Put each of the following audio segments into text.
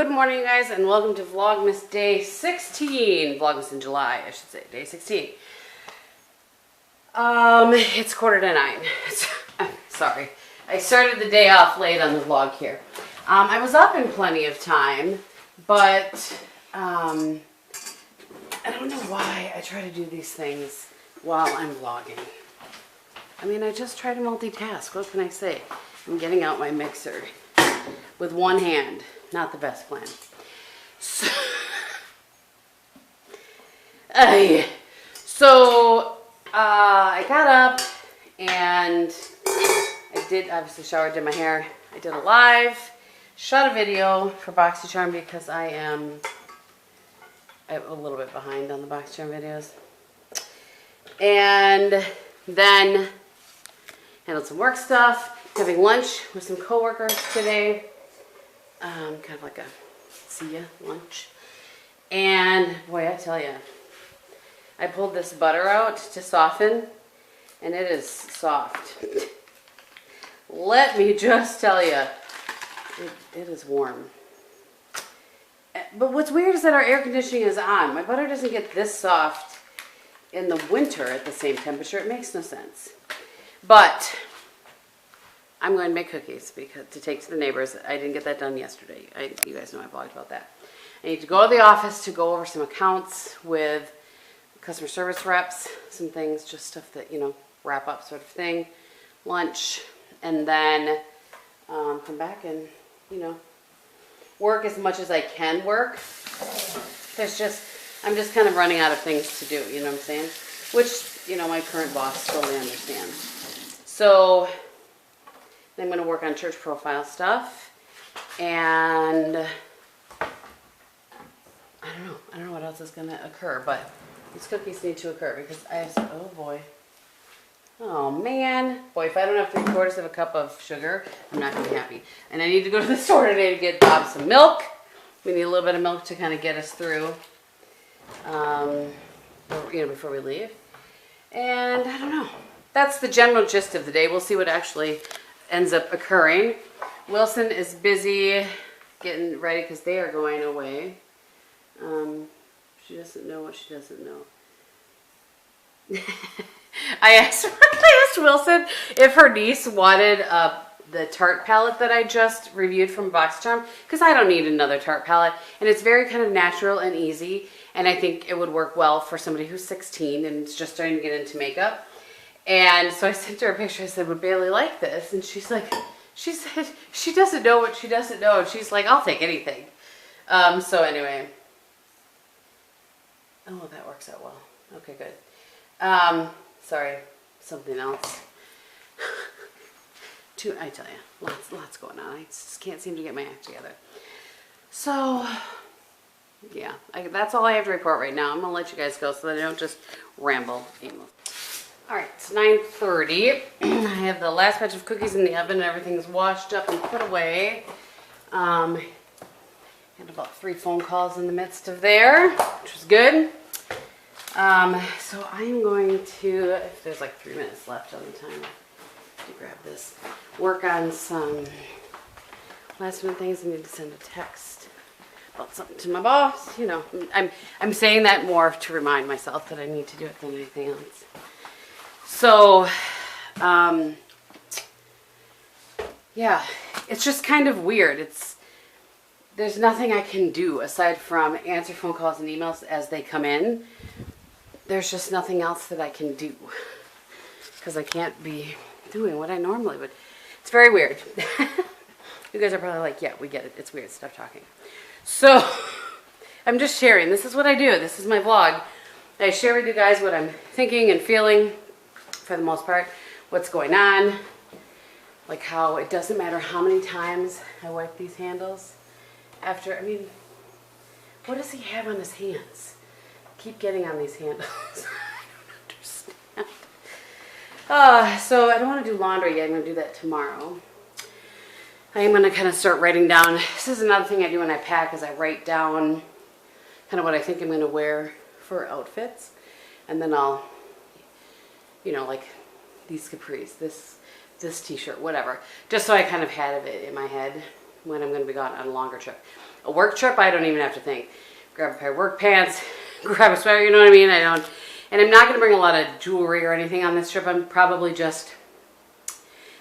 Good morning, you guys, and welcome to Vlogmas Day 16. Vlogmas in July, I should say, Day 16. It's 8:45. Sorry. I started the day off late on the vlog here. I was up in plenty of time, but I don't know why I try to do these things while I'm vlogging. I mean, I just try to multitask. What can I say? I'm getting out my mixer with one hand. Not the best plan. So, I got up and I did, obviously showered, did my hair. I did a live, shot a video for BoxyCharm because I'm a little bit behind on the BoxyCharm videos. And then handled some work stuff, having lunch with some coworkers today. Kind of like a see ya lunch. And boy, I tell you, I pulled this butter out to soften and it is soft. Let me just tell you, it is warm. But what's weird is that our air conditioning is on. My butter doesn't get this soft in the winter at the same temperature. It makes no sense. But I'm going to make cookies to take to the neighbors. I didn't get that done yesterday. You guys know I vlogged about that. I need to go to the office to go over some accounts with customer service reps, some things, just stuff that, you know, wrap up sort of thing, lunch, and then come back and, you know, work as much as I can work. I'm just kind of running out of things to do, you know what I'm saying? Which, you know, my current boss totally understands. So I'm going to work on church profile stuff, and I don't know what else is going to occur, but these cookies need to occur because I have, oh boy, oh man, boy, if I don't have 3/4 of a cup of sugar, I'm not going to be happy. And I need to go to the store today to get Bob some milk. We need a little bit of milk to kind of get us through, before we leave. And I don't know. That's the general gist of the day. We'll see what actually ends up occurring. Wilson is busy getting ready because they are going away. She doesn't know what she doesn't know. I asked Wilson if her niece wanted the tart palette that I just reviewed from BoxyCharm, because I don't need another tart palette, and it's very kind of natural and easy, and I think it would work well for somebody who's 16 and is just starting to get into makeup. And so I sent her a picture. I said, would Bailey like this? And she's like, she said she doesn't know what she doesn't know. And she's like, I'll take anything. So anyway. Oh, that works out well. Okay, good. Sorry, something else. I tell you, lots going on. I just can't seem to get my act together. So, yeah, that's all I have to report right now. I'm going to let you guys go so that I don't just ramble aimlessly. Alright, it's 9:30. I have the last batch of cookies in the oven and everything's washed up and put away. Had about 3 phone calls in the midst of there, which was good. So I am going to, if there's like 3 minutes left on the timer, to grab this, work on some last minute things. I need to send a text about something to my boss. You know, I'm saying that more to remind myself that I need to do it than anything else. So, yeah, it's just kind of weird. There's nothing I can do aside from answer phone calls and emails as they come in. There's just nothing else that I can do because I can't be doing what I normally would. It's very weird. You guys are probably like, yeah, we get it. It's weird. Stop talking. So, I'm just sharing. This is what I do. This is my vlog. I share with you guys what I'm thinking and feeling. For the most part, what's going on, like how it doesn't matter how many times I wipe these handles after. I mean, what does he have on his hands? Keep getting on these handles. I don't understand. So I don't want to do laundry yet. I'm going to do that tomorrow. I am going to kind of start writing down. This is another thing I do when I pack is I write down kind of what I think I'm going to wear for outfits, and then I'll, you know, like these capris, this t-shirt, whatever, just so I kind of had it in my head when I'm going to be gone on a longer trip. A work trip, I don't even have to think. Grab a pair of work pants, grab a sweater, you know what I mean? And I'm not going to bring a lot of jewelry or anything on this trip. I'm probably just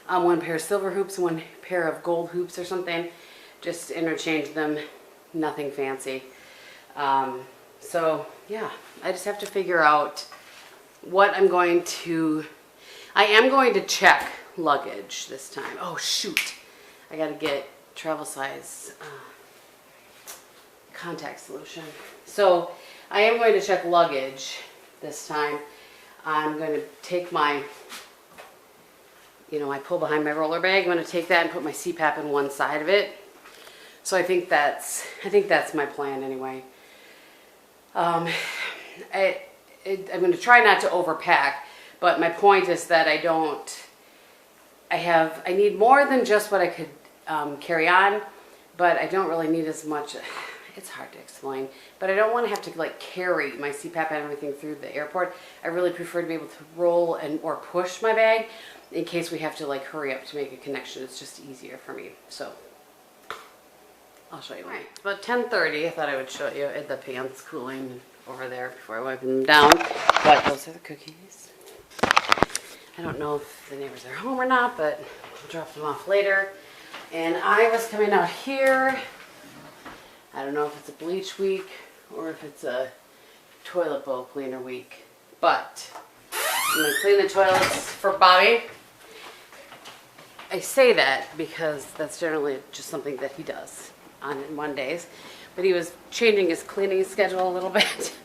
one pair of silver hoops, one pair of gold hoops or something. Just interchange them, nothing fancy. So yeah, I just have to figure out what I'm going to, I am going to check luggage this time. Oh shoot, I got to get travel size contact solution. So I am going to check luggage this time. I'm going to take my, I pull behind my roller bag. I'm going to take that and put my CPAP in one side of it. So I think that's my plan anyway. I'm going to try not to overpack, but my point is that I need more than just what I could carry on, but I don't really need as much. It's hard to explain, but I don't want to have to like carry my CPAP and everything through the airport. I really prefer to be able to roll or push my bag in case we have to like hurry up to make a connection. It's just easier for me. So I'll show you. Right. It's about 10:30. I thought I would show you the pants cooling over there before I wipe them down. But those are the cookies. I don't know if the neighbors are home or not, but I'll drop them off later. And I was coming out here. I don't know if it's a bleach week or if it's a toilet bowl cleaner week, but I'm going to clean the toilets for Bobby. I say that because that's generally just something that he does on Mondays, but he was changing his cleaning schedule a little bit.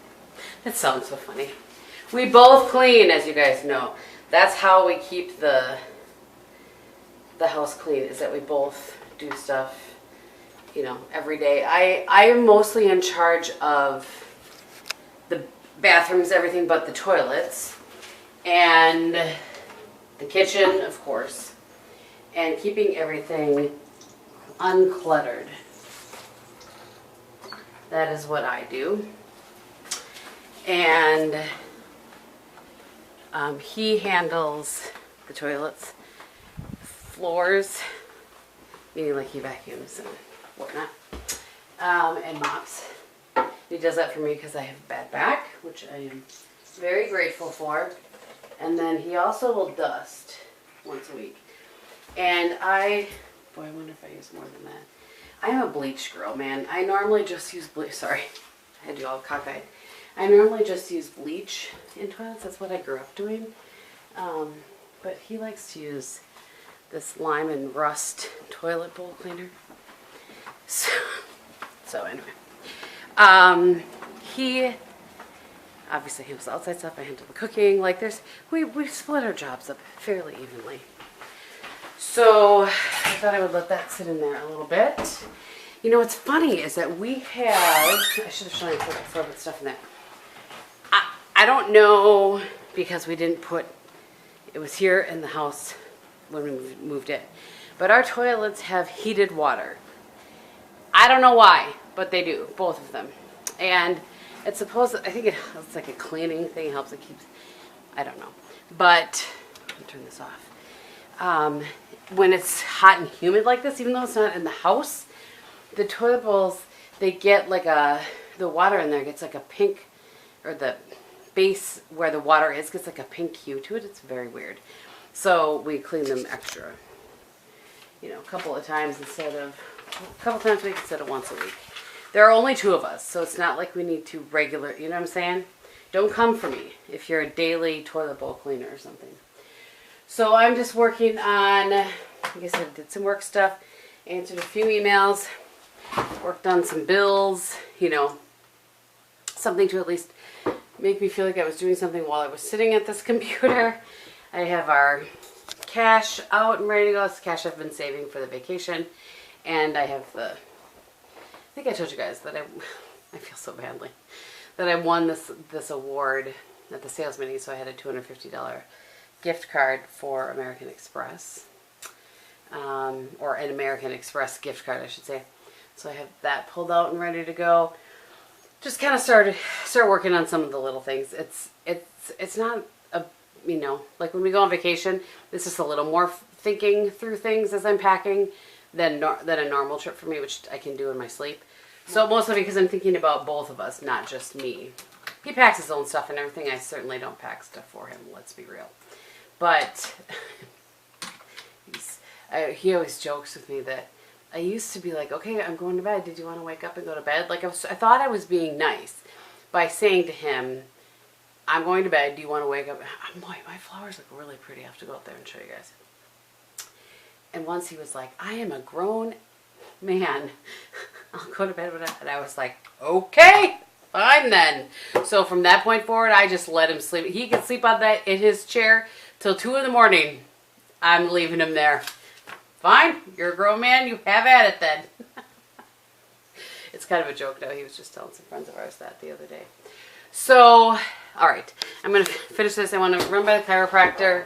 That sounds so funny. We both clean, as you guys know. That's how we keep the house clean, is that we both do stuff every day. I am mostly in charge of the bathrooms, everything but the toilets, and the kitchen, of course, and keeping everything uncluttered. That is what I do. And he handles the toilets, floors, meaning like he vacuums and whatnot, and mops. He does that for me because I have a bad back, which I am very grateful for. And then he also will dust once a week. And I wonder if I use more than that. I'm a bleach girl, man. I normally just use bleach. Sorry, I had you all cockeyed. I normally just use bleach in toilets. That's what I grew up doing. But he likes to use this lime and rust toilet bowl cleaner. So anyway, he obviously handles the outside stuff. I handle the cooking. Like we split our jobs up fairly evenly. So I thought I would let that sit in there a little bit. You know what's funny is that we have, I should have shown you before I put stuff in there. I don't know, because we didn't put, it was here in the house when we moved in. But our toilets have heated water. I don't know why, but they do, both of them. And it's supposed to, I think it's like a cleaning thing, it helps, it keeps, I don't know. But, let me turn this off. When it's hot and humid like this, even though it's not in the house, the toilet bowls, they get like the water in there gets like a pink, or the base where the water is gets like a pink hue to it. It's very weird. So we clean them extra, a couple of times instead of, a couple times a week instead of once a week. There are only 2 of us, so it's not like we need to regular, you know what I'm saying? Don't come for me if you're a daily toilet bowl cleaner or something. So I'm just working on, I guess I did some work stuff, answered a few emails, worked on some bills, something to at least make me feel like I was doing something while I was sitting at this computer. I have our cash out and ready to go. It's cash I've been saving for the vacation. And I have I think I told you guys that I feel so badly, that I won this award at the sales meeting, so I had a $250 gift card for American Express, or an American Express gift card, I should say. So I have that pulled out and ready to go. Just kind of start working on some of the little things. It's not a, like when we go on vacation, it's just a little more thinking through things as I'm packing than a normal trip for me, which I can do in my sleep. So mostly because I'm thinking about both of us, not just me. He packs his own stuff and everything. I certainly don't pack stuff for him, let's be real. But he always jokes with me that I used to be like, okay, I'm going to bed. Did you want to wake up and go to bed? Like I thought I was being nice by saying to him, I'm going to bed. Do you want to wake up? Boy, my flowers look really pretty. I have to go out there and show you guys. And once he was like, I am a grown man. I'll go to bed with it. And I was like, okay, fine then. So from that point forward, I just let him sleep. He could sleep on that in his chair till 2 in the morning. I'm leaving him there. Fine, you're a grown man. You have at it then. It's kind of a joke now. He was just telling some friends of ours that the other day. So, all right, I'm going to finish this. I want to run by the chiropractor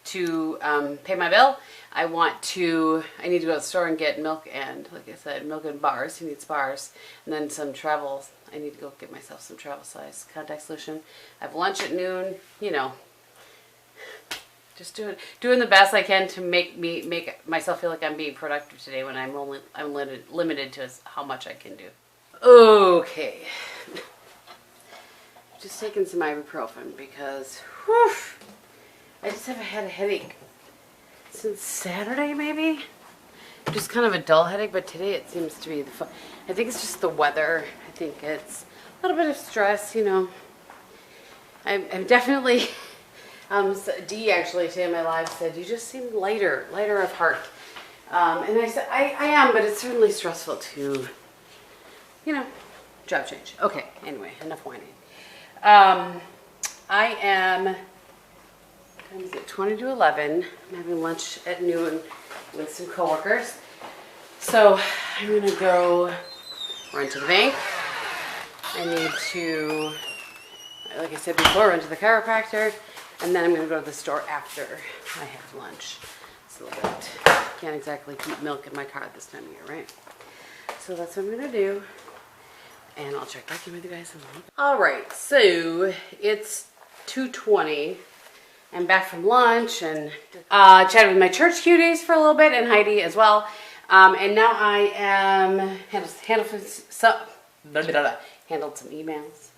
to pay my bill. I need to go to the store and get milk and, like I said, milk and bars. He needs bars. And then some travel. I need to go get myself some travel size contact solution. I have lunch at noon. You know, just doing the best I can to make myself feel like I'm being productive today when I'm limited to how much I can do. Okay. Just taking some ibuprofen because I just haven't had a headache since Saturday, maybe. Just kind of a dull headache, but today it seems to be I think it's just the weather. I think it's a little bit of stress, you know. I'm definitely, Dee actually today in my live said, you just seem lighter of heart. And I said, I am, but it's certainly stressful to, you know, job change. Okay, anyway, enough whining. I am, what time is it? 20 to 11. I'm having lunch at noon with some coworkers. So I'm going to go run to the bank. I need to, like I said before, run to the chiropractor. And then I'm going to go to the store after I have lunch. It's a little bit, can't exactly keep milk in my car at this time of year, right? So that's what I'm going to do. And I'll check back in with you guys in a minute. All right, so it's 2:20. I'm back from lunch and chatted with my church cuties for a little bit and Heidi as well. And now I am handled some emails.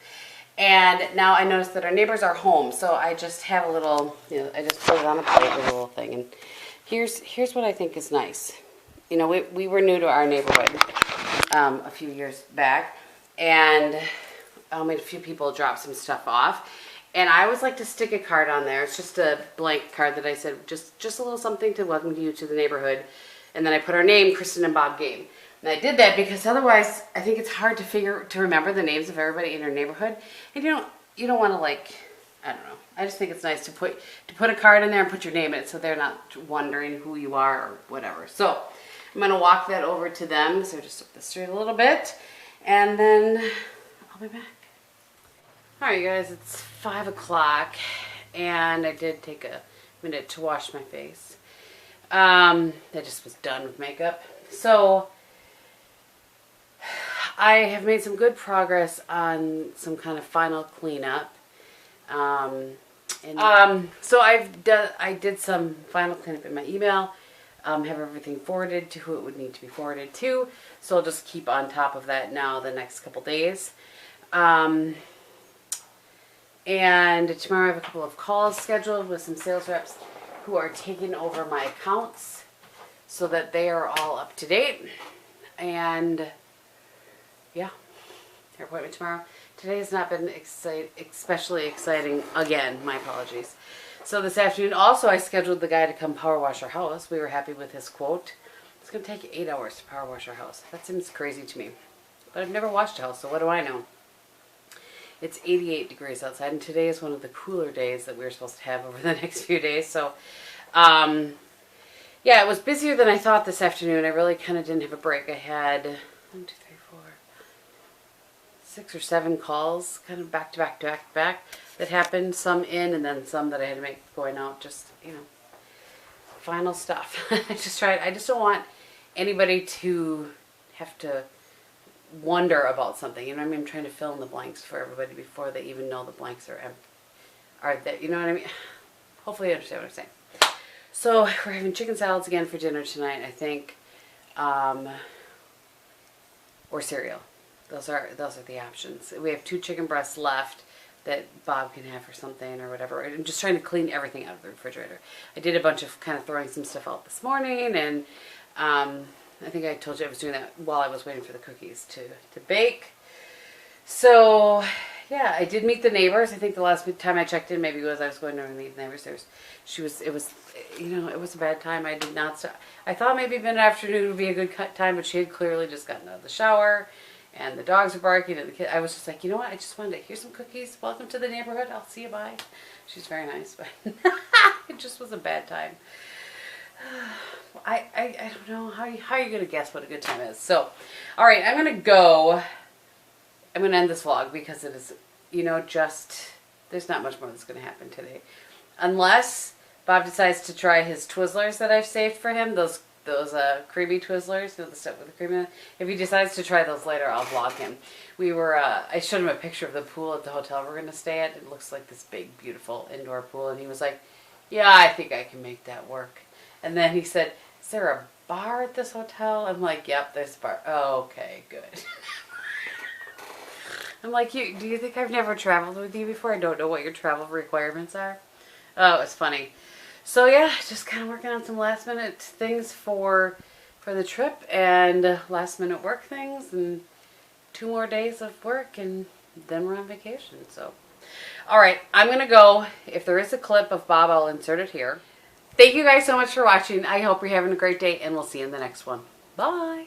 And now I noticed that our neighbors are home, so I just have a little, you know, I just put it on a plate with a little thing. And here's what I think is nice. You know, we were new to our neighborhood a few years back. And I made a few people drop some stuff off. And I always like to stick a card on there. It's just a blank card that I said, just a little something to welcome you to the neighborhood. And then I put our name, Kristin and Bob Gehm. And I did that because otherwise I think it's hard to remember the names of everybody in our neighborhood. And you don't want to, like, I don't know. I just think it's nice to put a card in there and put your name in it so they're not wondering who you are or whatever. So I'm going to walk that over to them. So just up the street a little bit. And then I'll be back. All right, you guys, it's 5 o'clock, and I did take a minute to wash my face. I just was done with makeup. So I have made some good progress on some kind of final cleanup. So I did some final cleanup in my email. Have everything forwarded to who it would need to be forwarded to. So I'll just keep on top of that now the next couple days. And tomorrow I have a couple of calls scheduled with some sales reps who are taking over my accounts so that they are all up to date. And yeah, their appointment tomorrow. Today has not been especially exciting again. My apologies. So this afternoon also I scheduled the guy to come power wash our house. We were happy with his quote. It's going to take 8 hours to power wash our house. That seems crazy to me. But I've never washed a house, so what do I know? It's 88 degrees outside, and today is one of the cooler days that we're supposed to have over the next few days. So, yeah, it was busier than I thought this afternoon. I really kind of didn't have a break. I had 1, 2, 3, 4, 6 or 7 calls, kind of back to back to back to back, that happened. Some in, and then some that I had to make going out. Just, you know, final stuff. I just don't want anybody to have to wonder about something. You know what I mean? I'm trying to fill in the blanks for everybody before they even know the blanks are there. You know what I mean? Hopefully you understand what I'm saying. So we're having chicken salads again for dinner tonight, I think, or cereal. those are the options. We have 2 chicken breasts left that Bob can have for something or whatever. I'm just trying to clean everything out of the refrigerator. I did a bunch of kind of throwing some stuff out this morning, and I think I told you I was doing that while I was waiting for the cookies to bake. So, yeah, I did meet the neighbors. I think the last time I checked in, maybe it was I was going to meet the neighbors. It was a bad time. I did not start. I thought maybe mid-afternoon would be a good time, but she had clearly just gotten out of the shower, and the dogs were barking, and the kid. I was just like, you know what? I just wanted to, here's some cookies. Welcome to the neighborhood. I'll see you. Bye. She's very nice, but it just was a bad time. I don't know. How are you going to guess what a good time is? So, all right, I'm going to go. I'm going to end this vlog because it is, there's not much more that's going to happen today. Unless Bob decides to try his Twizzlers that I've saved for him, those creamy Twizzlers, the stuff with the cream. If he decides to try those later, I'll vlog him. I showed him a picture of the pool at the hotel we're going to stay at. It looks like this big, beautiful indoor pool, and he was like, yeah, I think I can make that work. And then he said, is there a bar at this hotel? I'm like, yep, there's a bar. Oh, okay, good. I'm like, do you think I've never traveled with you before? I don't know what your travel requirements are. Oh, it's funny. So yeah, just kind of working on some last minute things for the trip, and last minute work things, and 2 more days of work, and then we're on vacation. So, all right, I'm going to go. If there is a clip of Bob, I'll insert it here. Thank you guys so much for watching. I hope you're having a great day, and we'll see you in the next one. Bye.